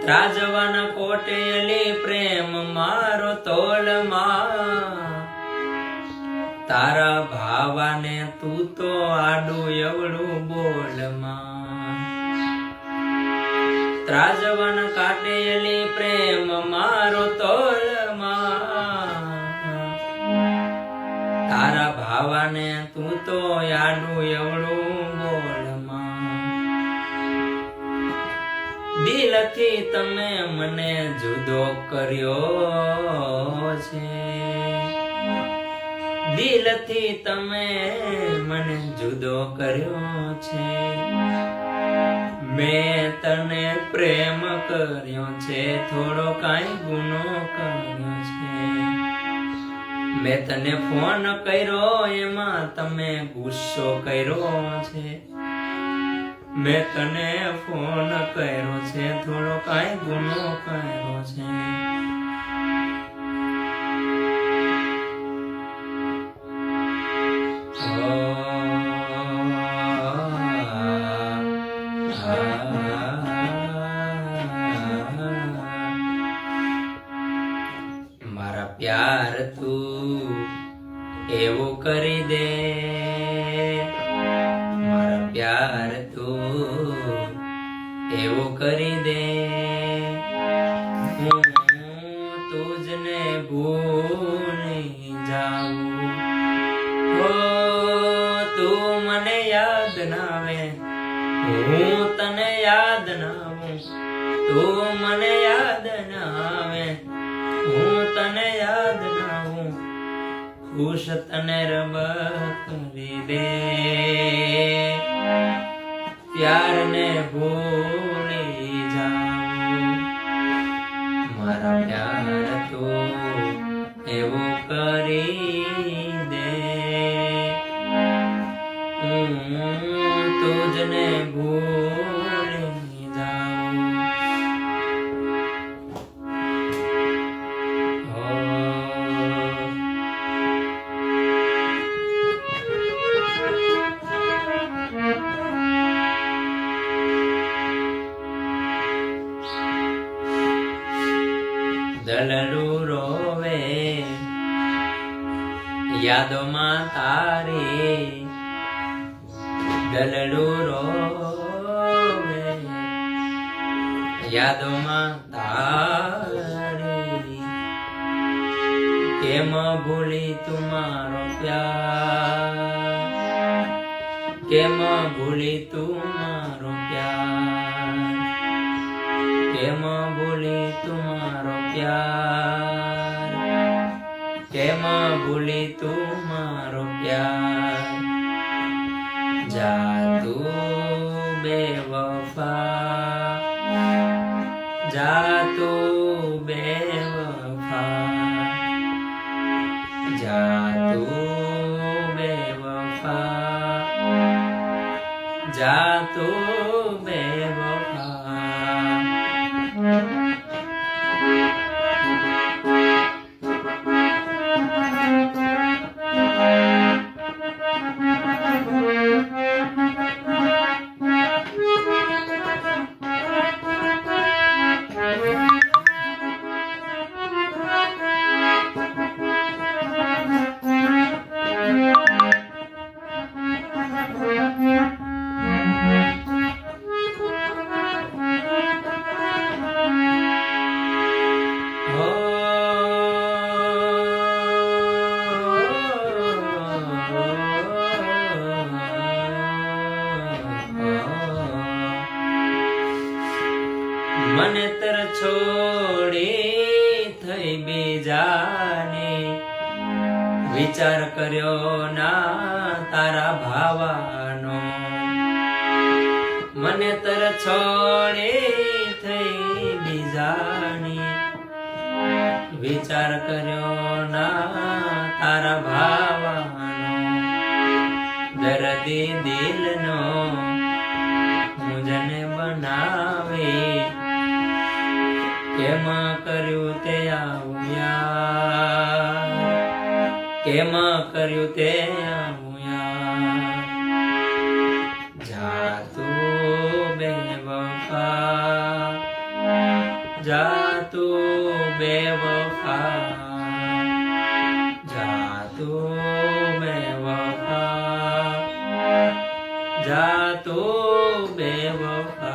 ત્રાજવાના કોટેલી પ્રેમ મારો તોલમાં, તારા ભાવાને તું તો આડું એવડું બોલમાં. ત્રાજવાના કાટેલી પ્રેમ મારો તોલમાં, તારા ભાવાને તું તો આડું એવડું બોલમાં. દિલથી તમે મને જુદો કર્યો છે, દિલથી તમે મને જુદો કર્યો છે. મેં તને પ્રેમ કર્યો છે, થોડો કાંઈ ગુનો કર્યો છે. મેં તને ફોન કર્યો એમાં તમે ગુસ્સો કર્યો છે. મેં તને ફોન કર્યો છે, થોડો કાંઈ ગુનો કર્યો છે. મારા પ્યાર તું એવું કરી દે, મારા પ્યાર તું એવું કરી દે. હું તુજને ભૂલી જાઉં, હો તું મને યાદ ના આવે, હું તને યાદ ના આવું. તું મને યાદ ના આવે, હું તને યાદ ના આવું. ખુશ તને રબ કરી દે, પ્યાર ને ભૂલી જાઉં. મારા પ્યાર તું એવું કરી દે, હું તુજને ભૂલી જાઉં. દલડું રોવે યાદોમાં તારી, દલડું રોવે યાદોમાં તારી. કેમ ભૂલી તું મારો પ્યાર, કેમ ભૂલી તું મારો પ્યાર. કેમ ભૂલી તું મારો પ્યાર, કેમ ભૂલી તું મારો પ્યાર. જા તું બેવફા, જા તું બેવફા, જા તું બેવફા, જા તું બેવફા. મને તર છોડી થઈ બીજાને, વિચાર કર્યો ના તારા ભાવાનો. મને તર છોડી થઈ બીજાની, વિચાર કર્યો ના તારા ભાવાનો. દર્દી દિલનો મુજને બનાવી, કેમ કર્યું તે આવું યાર, કેમ કર્યું તે આવું યાર. જા તું બેવફા, जा तू बेवफा, जा तू बेवफा, जा तू बेवफा।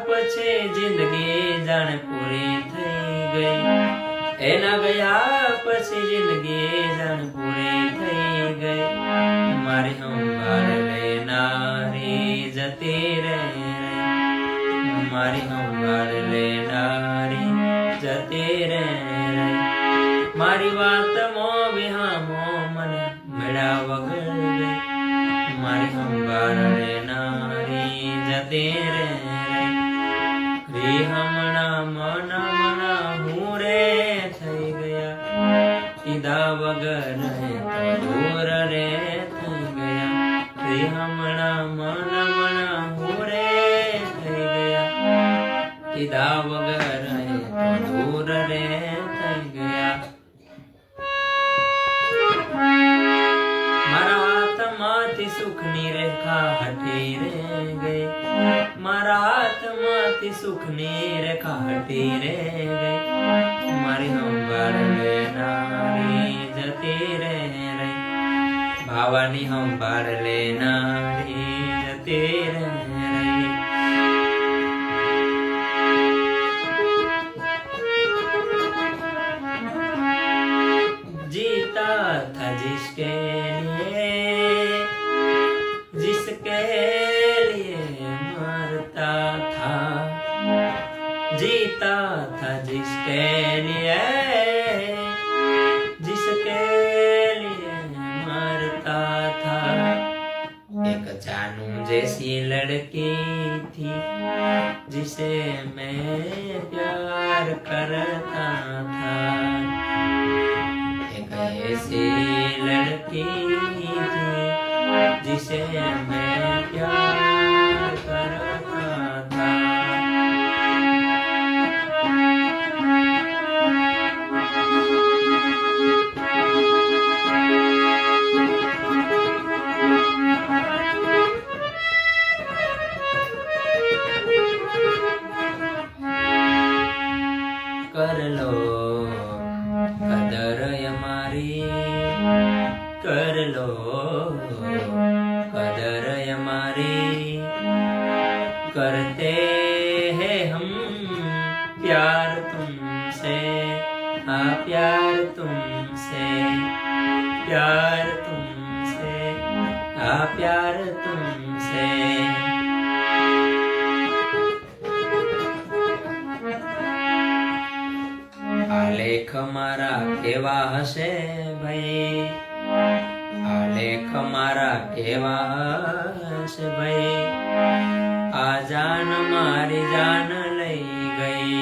પછી જિંદગી જાણે પૂરી થઈ ગઈ, એના ગયા પછી જિંદગી જાણે પૂરી થઈ ગઈ। મારી સંભાળ લેનારી જતી રે, મારી સંભાળ લેનારી જતી રે, મારી વાતમાં વિહામો મને મેળા વગર ગઈ। મારી સંભાળ લેનારી જતી રે, હમણા મના હું રે થઈ ગયા, કીધા વગર દૂર રે થઈ ગયા। હમણા મના હું રે થઈ ગયા, કીધા વગર દૂર રે થઈ ગયા। મારા હાથમાંથી સુખની રેખા હટી રે ગઈ, મારા હાથમાંથી સુખની રેખા હટી રે ગઈ। મારી સંભાળ લેનારી જતી રે, ભાવાની સંભાળ લેનારી જતી રે। जीता था जिसके लिए, जिसके लिए मरता था, जीता था जिसके लिए, जिसके लिए मरता था। एक जानू जैसी लड़की थी जिसे मैं प्यार करता था, ऐसी लड़की थी जिसे मैं प्यार करता था। कर लो कदर हमारी, कर लो कदर हमारी, करते हैं हम प्यार तुमसे, हाँ प्यार तुमसे, प्यार तुमसे, हाँ प्यार तुमसे। आलेख मारा केवा हसे भाई, आलेख मारा केवा हसे भाई, आ जान मारी जान लई गई,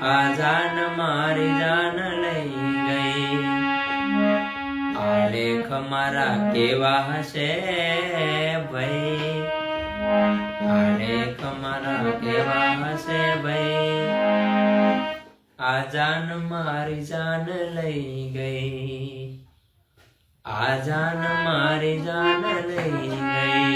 आ जान मारी जान लई गई। आलेख मारा केवा हसे भाई, आलेख मारा केवा हसे भाई, आ जान मारी जान लई गई, आ जान मारी जान लई गई।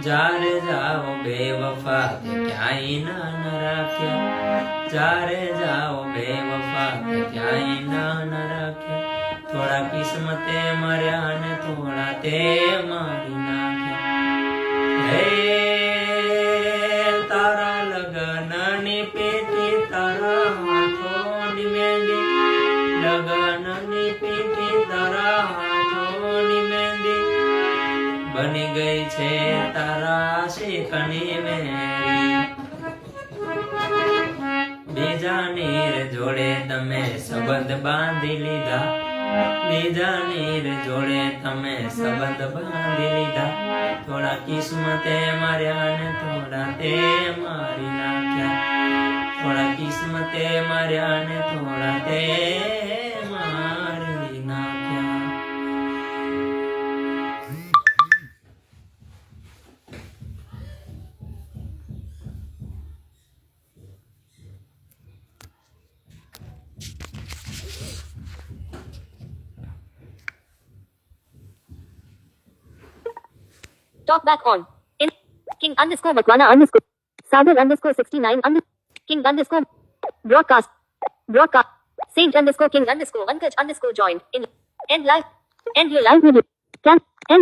जारे जाओ बेवफा ते क्याई ना न राख्या, जारे जाओ बेवफा ते क्याई ना न राख्या। थोड़ा किस्मते मर्या ने थोड़ा ते मारी नाख्या। हे तारा लगननी पेटी तारा हाथोनी मेंदी, लगननी पेटी तारा हाथोनी मेंदी, बनी गई छे तारा शिकनी मेरी। બીજાની રે જોડે તમે સંબંધ બાંધી લીધા, બીજાની રે જોડે તમે સંબંધ બાંધી લીધા. થોડા કિસ્મતે માર્યા ને થોડા તે મારી નાખ્યા, થોડા કિસ્મતે માર્યા ને થોડા તે મારી નાખ્યા. Talk back on. In King underscore Makwana underscore Sagar underscore 69 King underscore broadcast Saint underscore King underscore Pankaj underscore joined in end your live video. Can end